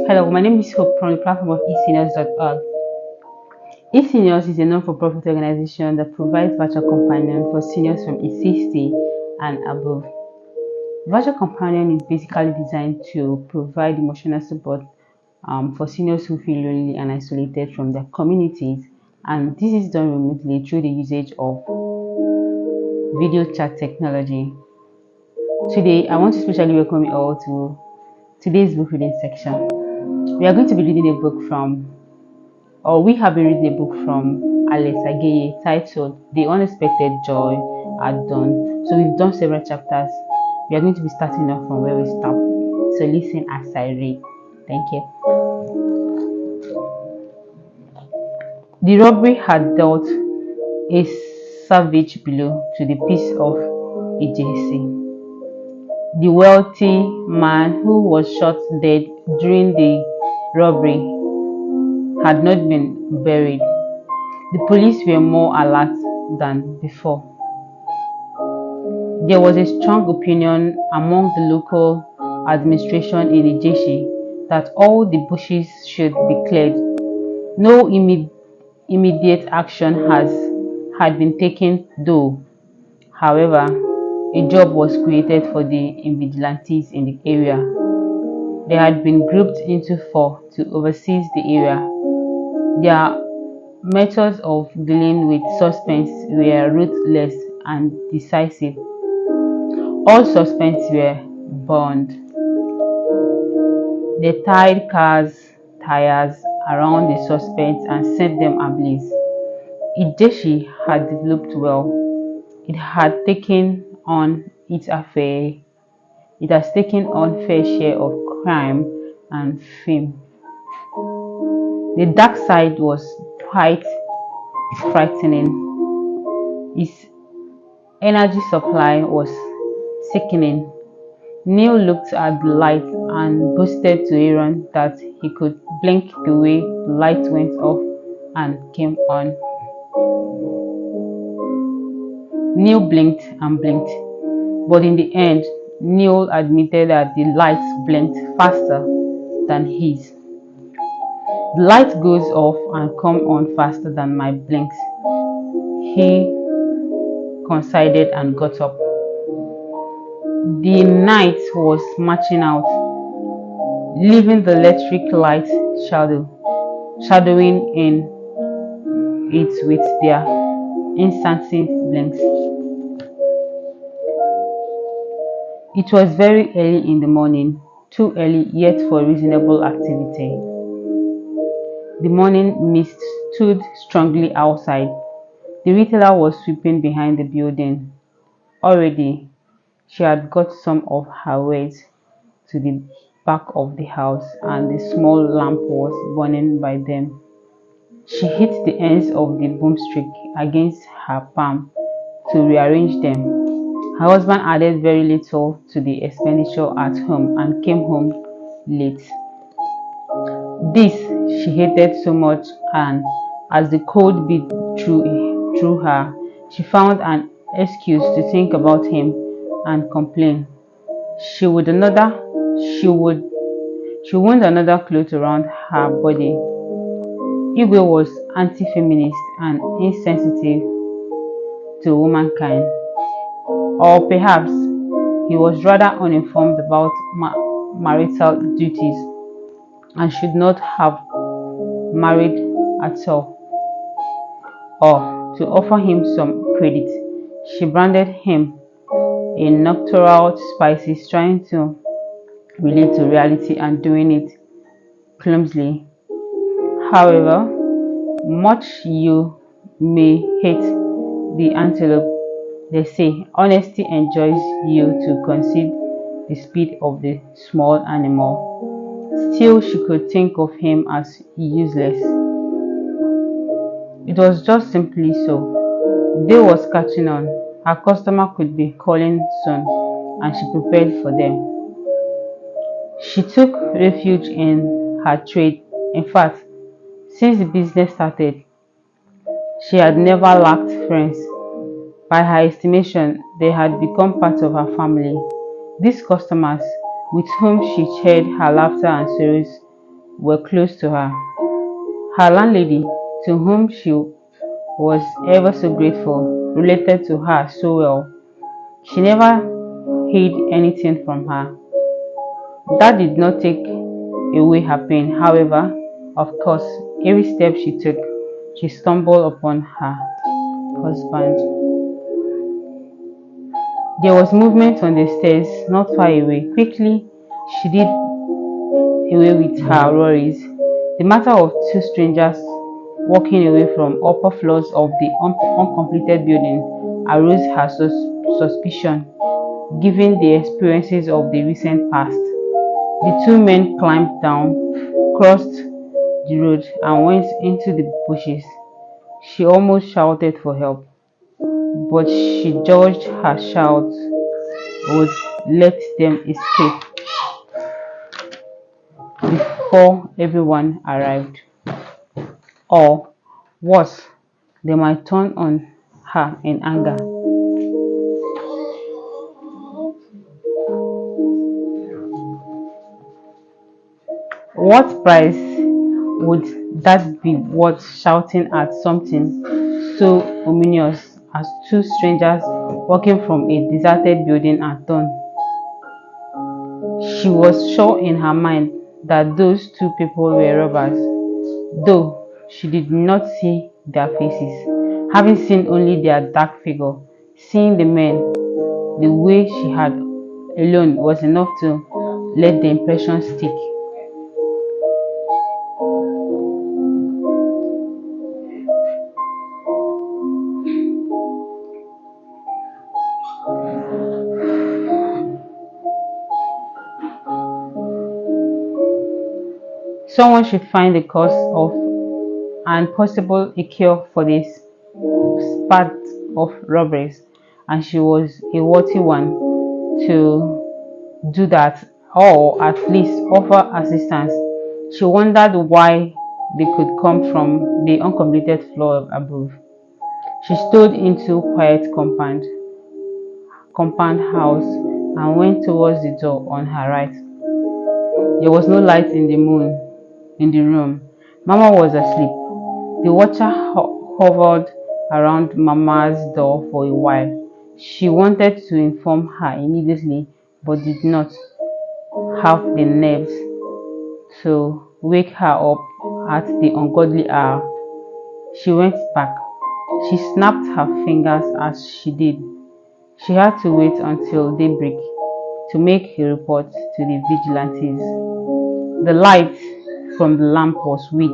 Hello, my name is Hope from the platform of eSeniors.org. eSeniors is a non-for-profit organization that provides virtual companion for seniors from age 60 and above. Virtual companion is basically designed to provide emotional support for seniors who feel lonely and isolated from their communities, and this is done remotely through the usage of video chat technology. Today, I want to especially welcome you all to today's book reading section. We are going to be reading a book we have been reading a book from Alex Ageye titled The Unexpected Joy at Dawn. So we've done several chapters. We are going to be starting off from where we stopped. So listen as I read. Thank you. The robbery had dealt a savage blow to the peace of Ijesi. The wealthy man who was shot dead during the robbery had not been buried. The police were more alert than before. There was a strong opinion among the local administration in Ijeshi that all the bushes should be cleared. No immediate action had been taken though. However, a job was created for the vigilantes in the area. They had been grouped into 4 to oversee the area. Their methods of dealing with suspects were ruthless and decisive. All suspects were burned. They tied cars' tires around the suspects and set them ablaze. Ijeshi had developed well. It has taken on fair share of crime and fame. The dark side was quite frightening. Its energy supply was sickening. Neil looked at the light and boasted to Aaron that he could blink the way the light went off and came on. Neil blinked and blinked, but in the end, Neil admitted that the lights blinked faster than his. The light goes off and come on faster than my blinks, he conceded and got up. The night was marching out, leaving the electric lights shadowing in it with their incessant blinks. It was very early in the morning, too early yet for reasonable activity. The morning mist stood strongly outside. The retailer was sweeping behind the building. Already, she had got some of her wares to the back of the house, and the small lamp was burning by them. She hit the ends of the broomstick against her palm to rearrange them. Her husband added very little to the expenditure at home and came home late. This she hated so much, and as the cold beat through her, she found an excuse to think about him and complain. She wound another cloth around her body. Igwe was anti-feminist and insensitive to womankind. Or perhaps he was rather uninformed about marital duties and should not have married at all. Or, to offer him some credit, she branded him a nocturnal species, trying to relate to reality and doing it clumsily. However much you may hate the antelope, they say honesty enjoins you to concede the speed of the small animal. Still, she could think of him as useless. It was just simply so. Day was catching on. Her customer could be calling soon, and she prepared for them. She took refuge in her trade. In fact, since the business started, she had never lacked friends. By her estimation, they had become part of her family. These customers, with whom she shared her laughter and sorrows, were close to her. Her landlady, to whom she was ever so grateful, related to her so well. She never hid anything from her. That did not take away her pain, however. Of course, every step she took, she stumbled upon her husband. There was movement on the stairs, not far away. Quickly, she did away with her worries. The matter of two strangers walking away from upper floors of the uncompleted building aroused her suspicion, given the experiences of the recent past. The two men climbed down, crossed the road, and went into the bushes. She almost shouted for help, but she judged her shout would let them escape before everyone arrived. Or worse, they might turn on her in anger. What price would that be worth shouting at something so ominous as two strangers walking from a deserted building at dawn? She was sure in her mind that those two people were robbers, though she did not see their faces. Having seen only their dark figure, seeing the men the way she had alone was enough to let the impression stick. Someone should find the cause of and possible a cure for this spat of robberies, and she was a worthy one to do that, or at least offer assistance. She wondered why they could come from the uncompleted floor above. She stood into quiet compound house and went towards the door on her right. There was no light in the room. Mama was asleep. The watcher hovered around Mama's door for a while. She wanted to inform her immediately, but did not have the nerves to wake her up at the ungodly hour. She went back. She snapped her fingers as she did. She had to wait until daybreak to make a report to the vigilantes. The light from the lamp was weak.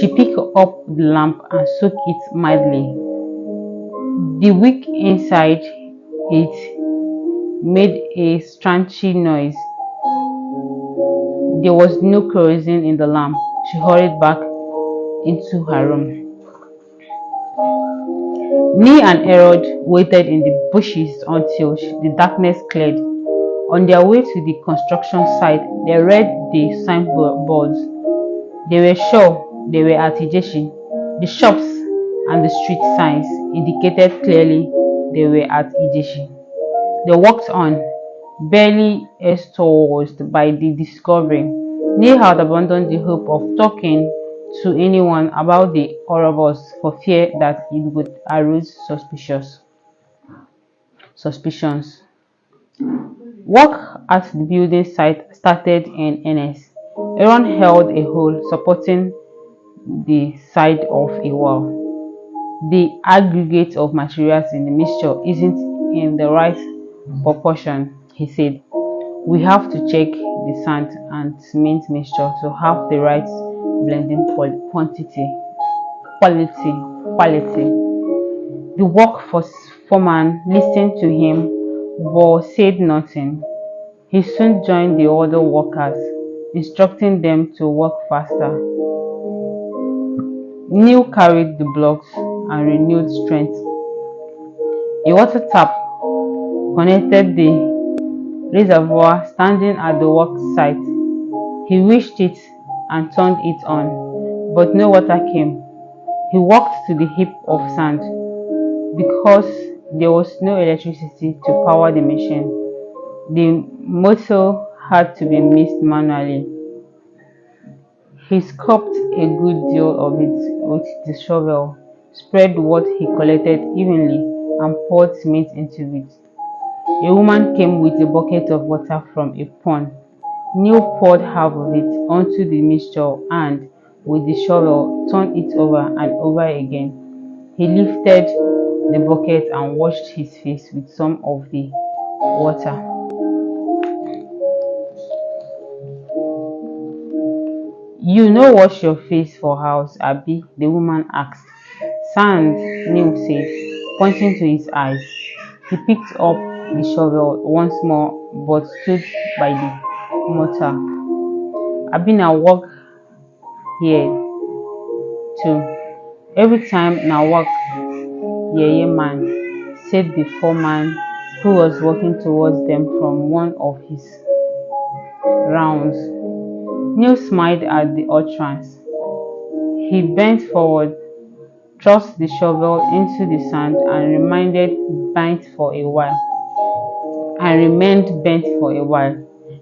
She picked up the lamp and shook it mildly. The wick inside it made a scratchy noise. There was no kerosene in the lamp. She hurried back into her room. Nee and Herod waited in the bushes until the darkness cleared. On their way to the construction site, they read the signboards. They were sure they were at Ijeshi. The shops and the street signs indicated clearly they were at Ijeshi. They walked on, barely astonished by the discovery. Nee had abandoned the hope of talking to anyone about the horrors for fear that it would arouse suspicions. Work at the building site started in earnest. Aaron held a hole supporting the side of a wall. The aggregate of materials in the mixture isn't in the right proportion, he said. We have to check the sand and cement mixture to have the right blending quality. The workforce foreman listened to him but said nothing. He soon joined the other workers, instructing them to work faster. Neil carried the blocks and renewed strength. A water tap connected the reservoir standing at the work site. He wished it and turned it on, but no water came. He walked to the heap of sand. Because there was no electricity to power the machine, the motor had to be mixed manually. He scooped a good deal of it with the shovel, spread what he collected evenly, and poured cement into it. A woman came with a bucket of water from a pond. Neil poured half of it onto the mixture and, with the shovel, turned it over and over again. He lifted the bucket and washed his face with some of the water. "You no wash your face for house, abi?" the woman asked. "Sand," Neil said, pointing to his eyes. He picked up the shovel once more but stood by the mortar. "I been a work here too. Every time na work, yeah man," said the foreman, who was walking towards them from one of his rounds. Neil smiled at the utterance. He bent forward, thrust the shovel into the sand, and remained bent for a while.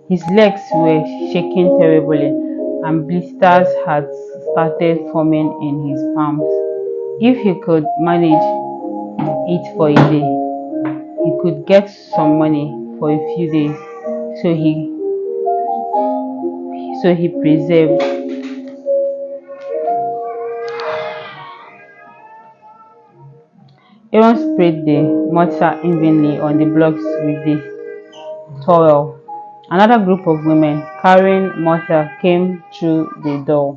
His legs were shaking terribly, and blisters had started forming in his palms. If he could manage it for a day, he could get some money for a few days, so he persevered. Aaron sprayed the mortar evenly on the blocks with the towel. Another group of women carrying mortar came through the door.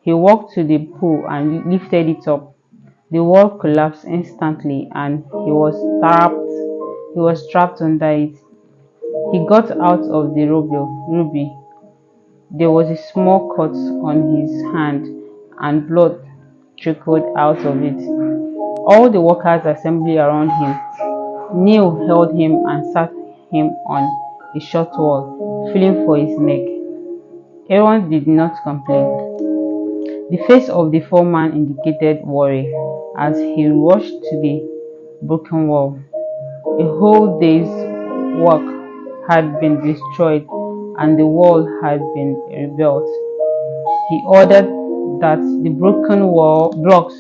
He walked to the pool and lifted it up. The wall collapsed instantly and he was trapped under it. He got out of the ruby. There was a small cut on his hand and blood trickled out of it. All the workers assembled around him. Neil held him and sat him on a short wall, feeling for his neck. Aaron did not complain. The face of the foreman indicated worry as he rushed to the broken wall. A whole day's work had been destroyed and the wall had been rebuilt. He ordered that the broken wall blocks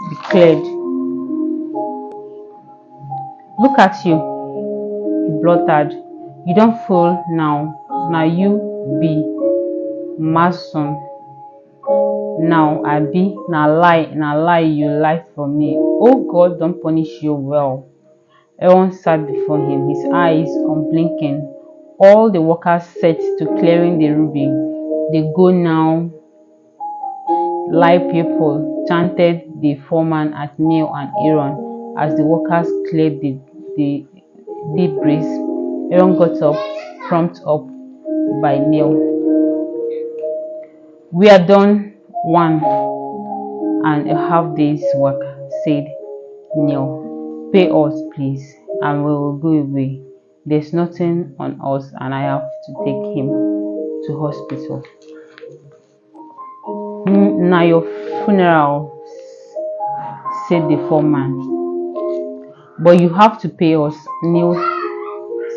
be cleared. "Look at you," he blurted. "You don't fool now. Now you be mason. Now I be na lie you lie for me. Oh God don't punish you well." Aaron sat before him, his eyes unblinking. All the workers set to clearing the ruby. "They go now, lie people," chanted the foreman at Neil and Aaron as the workers cleared the debris. Aaron got up, prompted up by Neil. "We are done 1.5 days work," said Neil. "Pay us, please, and we will go away. There's nothing on us and I have to take him to hospital." "Na your funeral," said the foreman. "But you have to pay us,"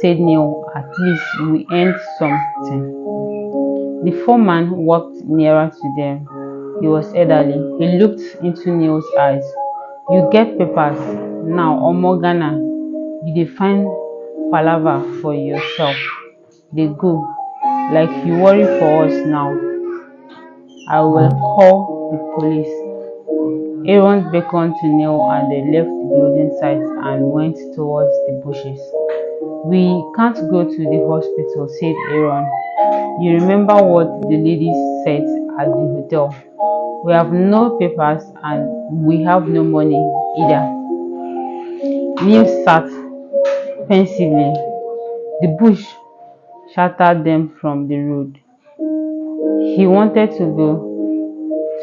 said Neil. "At least we earned something." The foreman walked nearer to them. He was elderly. He looked into Neil's eyes. "You get papers now, Omo Ghana. You dey find palava for yourself. Dey go. Like you worry for us now. I will call the police." Aaron beckoned to Neil and they left the building site and went towards the bushes. "We can't go to the hospital," said Aaron. "You remember what the lady said at the hotel? We have no papers and we have no money either." Neil sat pensively. The bush shattered them from the road. He wanted to go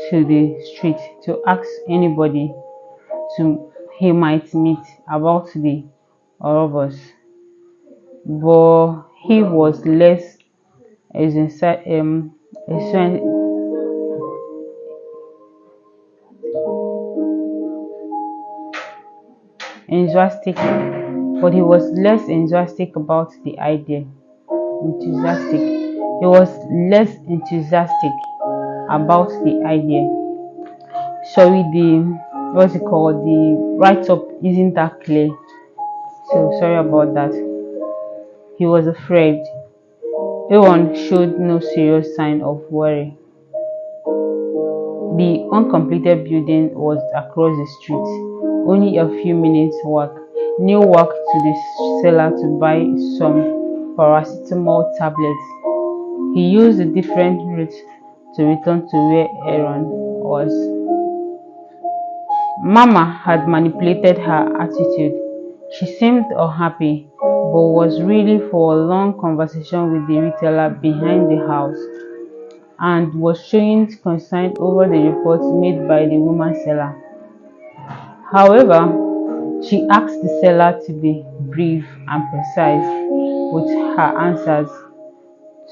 to the street to ask anybody he might meet about the robbers, but he was less enthusiastic about the idea. He was less enthusiastic about the idea. Sorry, the write up isn't that clear. So sorry about that. He was afraid. Aaron showed no serious sign of worry. The uncompleted building was across the street, only a few minutes' walk. Neil walked to the seller to buy some paracetamol tablets. He used a different route to return to where Aaron was. Mama had manipulated her attitude. She seemed unhappy, but was ready for a long conversation with the retailer behind the house, and was showing concern over the reports made by the woman seller. However, she asked the seller to be brief and precise with her answers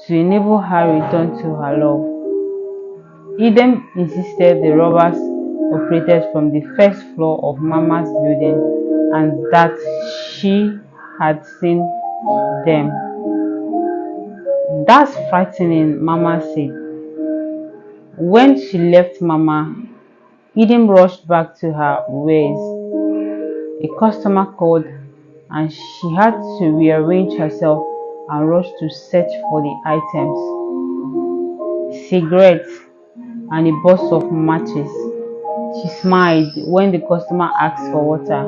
to enable her return to her love. Eden insisted the robbers operated from the first floor of Mama's building and that she had seen them. "That's frightening," Mama said. When she left Mama, Eden rushed back to her wares. A customer called and she had to rearrange herself and rush to search for the items. Cigarettes and a box of matches. She smiled when the customer asked for water.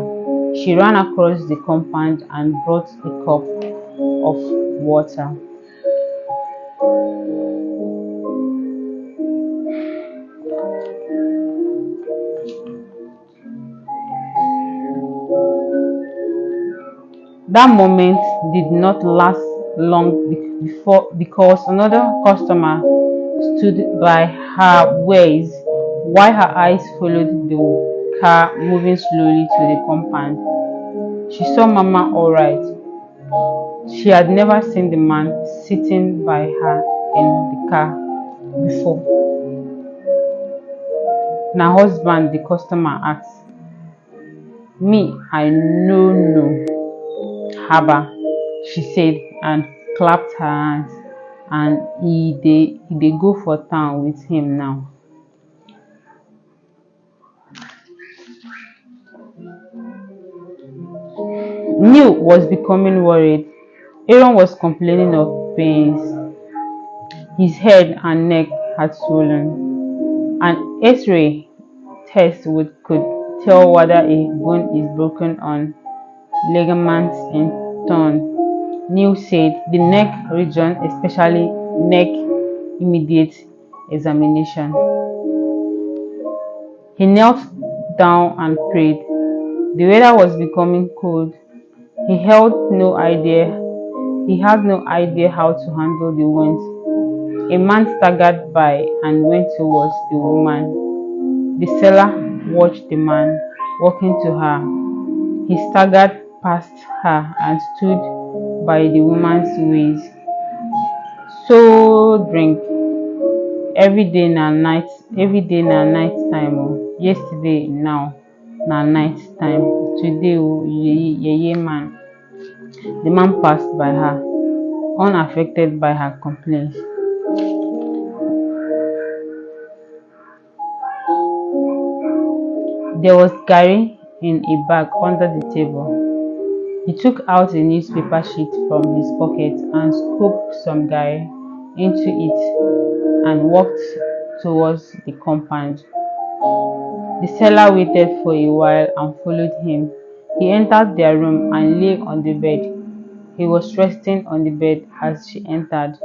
She ran across the compound and brought a cup of water. That moment did not last long because another customer stood by her ways while her eyes followed the car moving slowly to the compound. She saw Mama all right. She had never seen the man sitting by her in the car before. "Na husband?" the customer asked. "Me, I no. Haba," she said and clapped her hands. "And he dey go for town with him now." Neil was becoming worried. Aaron was complaining of pains. His head and neck had swollen. An X-ray test could tell whether a bone is broken on ligaments in torn. Neil said the neck region, especially neck, immediate examination. He knelt down and prayed. The weather was becoming cold. He had no idea how to handle the wounds. A man staggered by and went towards the woman. The seller watched the man walking to her. He staggered past her and stood by the woman's waist. "So drink every day na night time o. Yesterday now na night time. Today o, yeye man." The man passed by her, unaffected by her complaints. There was Gary in a bag under the table. He took out a newspaper sheet from his pocket and scooped some Gary into it and walked towards the compound. The seller waited for a while and followed him. He entered their room and lay on the bed. He was resting on the bed as she entered.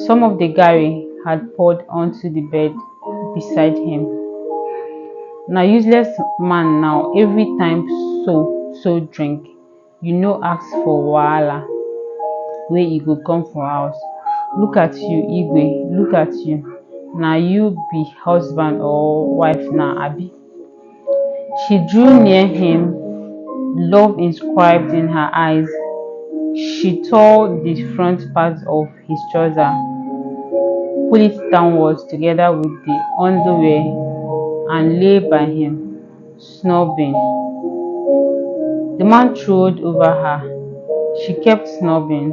Some of the Gary had poured onto the bed beside him. "Na useless man now, every time so drink. You no ask for wahala wey e go come for house. Look at you, Igwe, look at you. Na you be husband or wife na abi?" She drew near him, love inscribed in her eyes. She tore the front part of his trouser, pulled it downwards together with the underwear, and lay by him, snubbing. The man trod over her. She kept snubbing.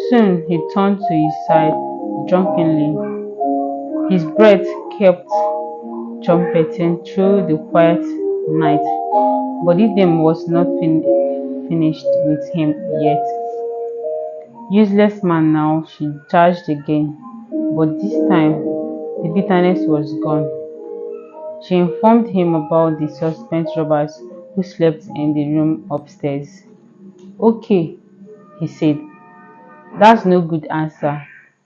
Soon he turned to his side drunkenly, His breath kept trumpeting through the quiet night, but the day was not finished with him yet. Useless man now, she charged again, but this time the bitterness was gone. She informed him about the suspect robbers who slept in the room upstairs. Okay, he said, that's no good answer.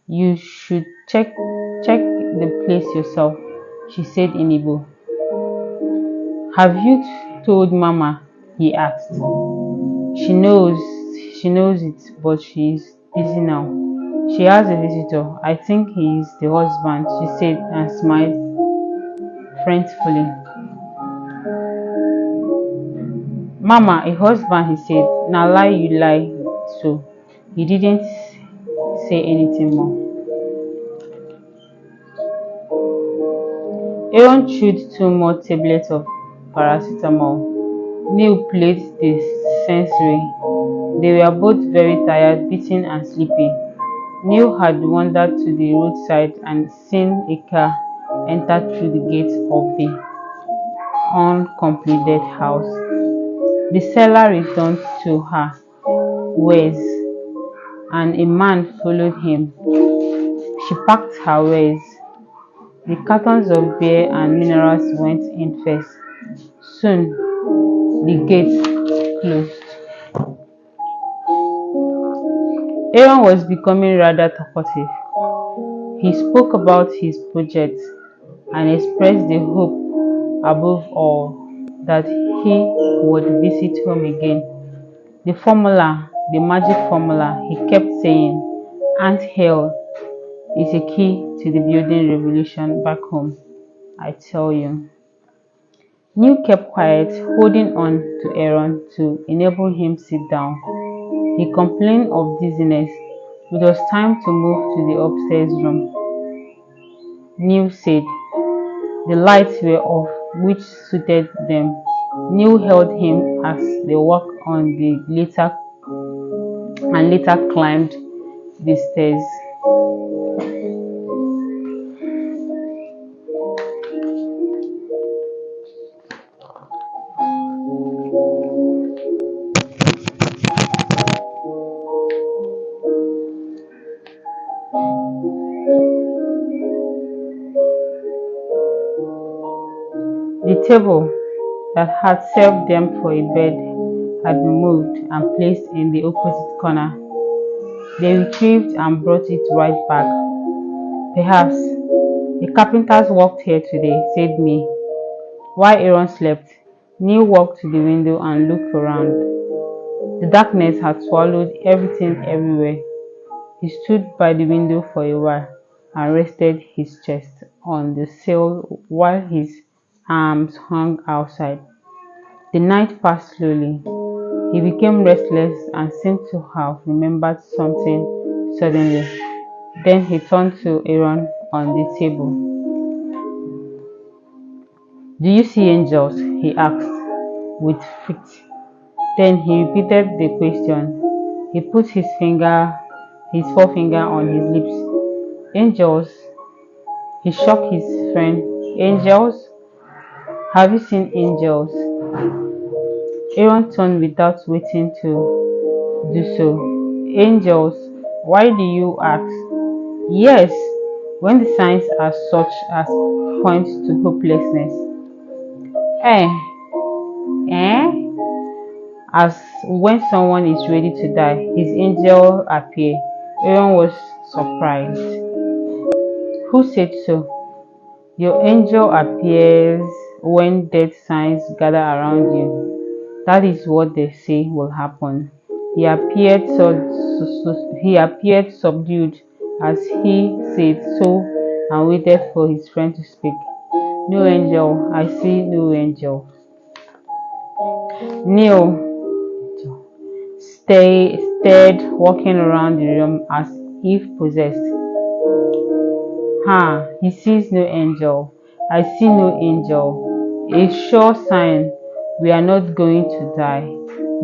You should check the place yourself, she said in Igbo. Have you told Mama? He asked. She knows it, but she is busy now. She has a visitor. I think he is the husband, she said and smiled friendfully. Mama, a husband, he said. Now lie you lie so. He didn't say anything more. Aaron chewed 2 more tablets of paracetamol. Neil played the sensory. They were both very tired, beaten and sleepy. Neil had wandered to the roadside and seen a car enter through the gate of the uncompleted house. The seller returned to her wares, and a man followed him. She packed her wares. The cartons of beer and minerals went in first. Soon, the gate closed. Aaron was becoming rather talkative. He spoke about his project and expressed the hope, above all, that he would visit home again. The magic formula, he kept saying, ant hill is a key to the building revolution back home, I tell you. Neil kept quiet, holding on to Aaron to enable him sit down. He complained of dizziness. It was time to move to the upstairs room. Neil said. The lights were off, which suited them. Neil held him as they walked on the later climbed the stairs. The table that had served them for a bed had been moved and placed in the opposite corner. They retrieved and brought it right back. Perhaps the carpenters worked here today, said May. While Aaron slept, Neil walked to the window and looked around. The darkness had swallowed everything everywhere. He stood by the window for a while and rested his chest on the sill while his arms hung outside. The night passed slowly. He became restless and seemed to have remembered something suddenly. Then he turned to Aaron on the table. Do you see angels? He asked with fright. Then he repeated the question. He put his forefinger on his lips. Angels? He shook his friend. Angels? Have you seen angels? Aaron turned without waiting to do so. Angels? Why do you ask? Yes, when the signs are such as point to hopelessness. As when someone is ready to die, his angel appears. Aaron was surprised. Who said so? Your angel appears when death signs gather around you. That is what they say will happen. He appeared subdued as he said so and waited for his friend to speak. No angel, I see no angel. Neil stared, walking around the room as if possessed. He sees no angel. I see no angel. A sure sign we are not going to die.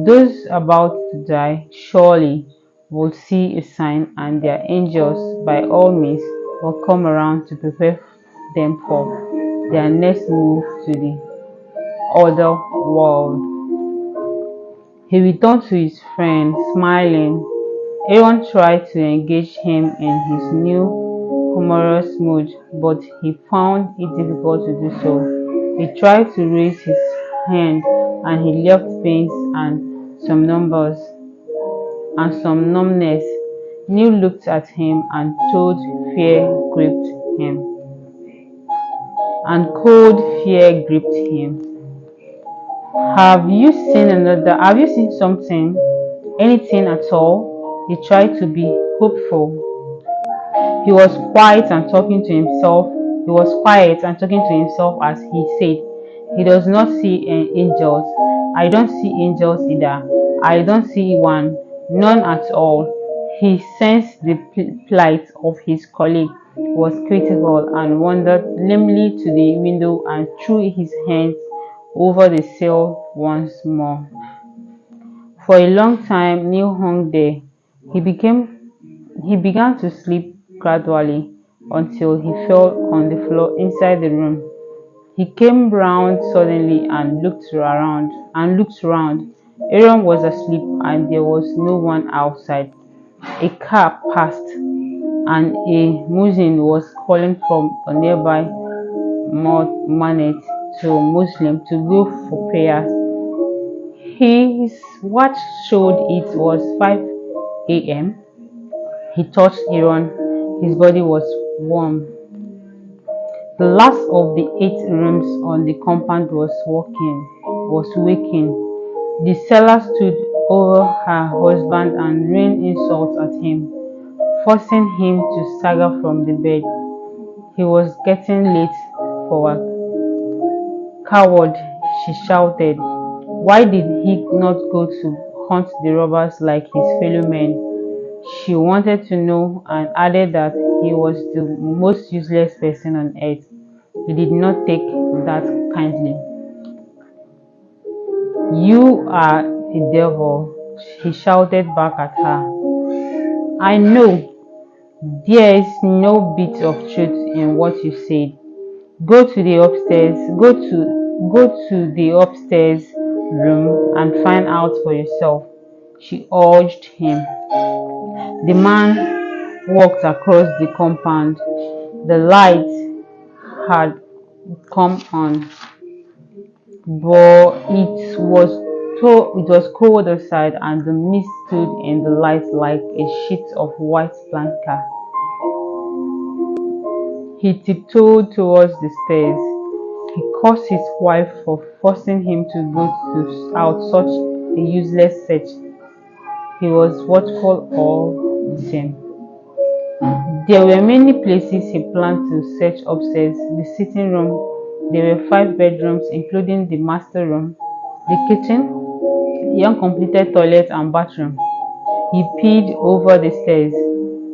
Those about to die surely will see a sign, and their angels by all means will come around to prepare them for their next move to the other world. He returned to his friend, smiling. Aaron tried to engage him in his new humorous mood, but he found it difficult to do so. He tried to raise his hand, and he left pains and some numbness. Neil looked at him and told fear gripped him. And cold fear gripped him. Have you seen something? Anything at all? He tried to be hopeful. He was quiet and talking to himself. As he said, he does not see angels. I don't see angels either. I don't see one. None at all. He sensed the plight of his colleague was critical and wandered lamely to the window and threw his hands over the sill once more. For a long time Neil hung there. He began to sleep gradually until he fell on the floor inside the room. He came round suddenly and looked round. Aaron was asleep and there was no one outside. A car passed and a muezzin was calling from a nearby minarette to Muslim to go for prayers. His watch showed it was 5 a.m. He touched Aaron. His body was warm. The last of the 8 rooms on the compound was waking. The seller stood over her husband and rained insults at him, forcing him to stagger from the bed. He was getting late for work. Coward, she shouted. Why did he not go to hunt the robbers like his fellow men? She wanted to know and added that he was the most useless person on earth. He did not take that kindly. You are a devil, he shouted back at her. I know. There is no bit of truth in what you said. Go to the upstairs room and find out for yourself, she urged him. The man walked across the compound. The lights had come on, but it was cold outside and the mist stood in the light like a sheet of white blanket. He tiptoed towards the stairs. He cursed his wife for forcing him to go out such a useless search. He was watchful all the same. There were many places he planned to search upstairs. The sitting room. There were 5 bedrooms, including the master room, the kitchen, the uncompleted toilet and bathroom. He peered over the stairs.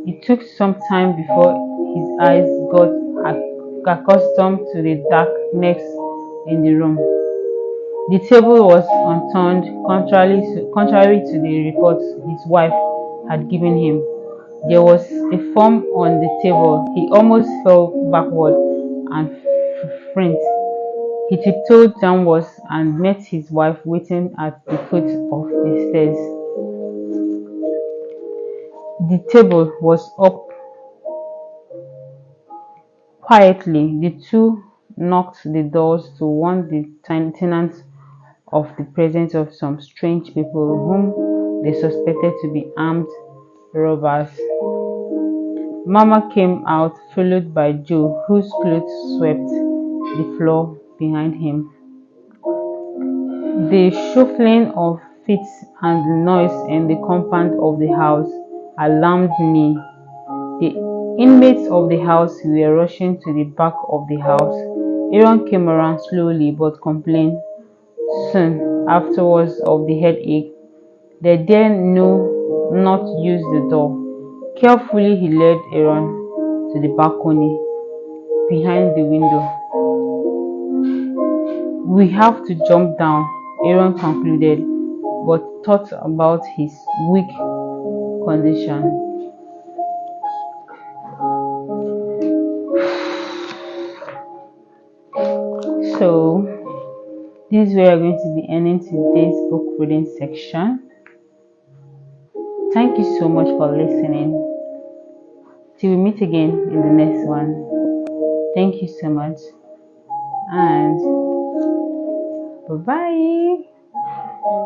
It took some time before his eyes got accustomed to the darkness in the room. The table was unturned, contrary to the reports his wife had given him. There was a form on the table. He almost fell backward and fainted. He tiptoed downwards and met his wife waiting at the foot of the stairs. The table was up. Quietly, the two knocked the doors to warn the tenants of the presence of some strange people whom they suspected to be armed robbers. Mama came out, followed by Joe, whose clothes swept the floor behind him. The shuffling of feet and the noise in the compound of the house alarmed me. The inmates of the house were rushing to the back of the house. Aaron came around slowly but complained soon afterwards of the headache. They dare not use the door. Carefully he led Aaron to the balcony behind the window. We have to jump down, Aaron concluded, but thought about his weak condition. So this is where we're going to be ending today's book reading section. Thank you so much for listening. Till we meet again in the next one. Thank you so much, and bye bye.